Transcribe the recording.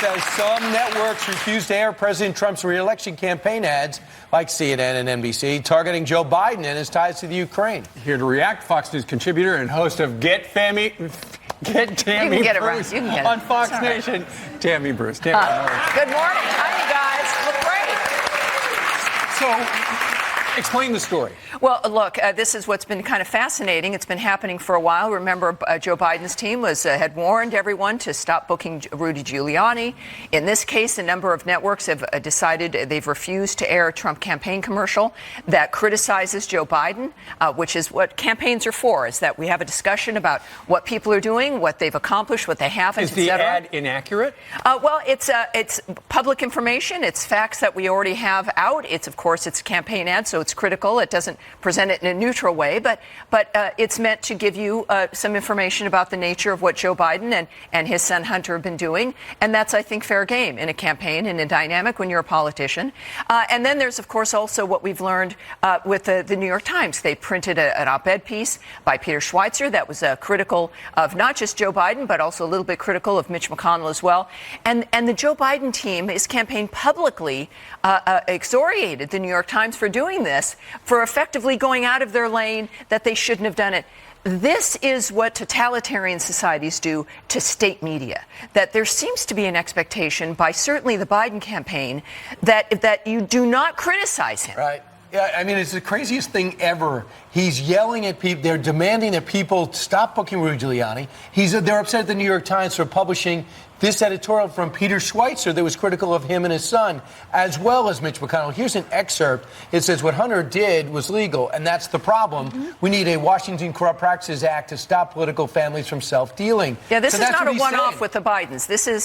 says some networks refuse to air President Trump's re-election campaign ads, like CNN and NBC, targeting Joe Biden and his ties to the Ukraine. Here to react, Fox News contributor and host of Get Tammy Bruce on Fox Nation, Tammy Bruce. Good morning. Hi, you guys. Look great. So, explain the story. Well, look, this is what's been kind of fascinating. It's been happening for a while. Remember, Joe Biden's team had warned everyone to stop booking Rudy Giuliani. In this case, a number of networks have decided they've refused to air a Trump campaign commercial that criticizes Joe Biden, which is what campaigns are for, is that we have a discussion about what people are doing, what they've accomplished, what they haven't, Is the ad inaccurate? Well, it's public information. It's facts that we already have out. Of course, it's a campaign ad, so it's critical. It doesn't present it in a neutral way, but it's meant to give you some information about the nature of what Joe Biden and his son Hunter have been doing. And that's, I think, fair game in a campaign, in a dynamic when you're a politician. And then there's, of course, also what we've learned with the New York Times. They printed an op-ed piece by Peter Schweitzer that was critical of not just Joe Biden, but also a little bit critical of Mitch McConnell as well. And the Joe Biden team, his campaign publicly excoriated the New York Times for doing this, for effectively going out of their lane, that they shouldn't have done it. This is what totalitarian societies do to state media, that there seems to be an expectation by certainly the Biden campaign that you do not criticize him. Right. Yeah, I mean, it's the craziest thing ever. He's yelling at people. They're demanding that people stop booking Rudy Giuliani. They're upset at the New York Times for publishing this editorial from Peter Schweitzer that was critical of him and his son, as well as Mitch McConnell. Here's an excerpt. It says, what Hunter did was legal, and that's the problem. Mm-hmm. We need a Washington Corrupt Practices Act to stop political families from self-dealing. Yeah, this is not a one-off with the Bidens. This is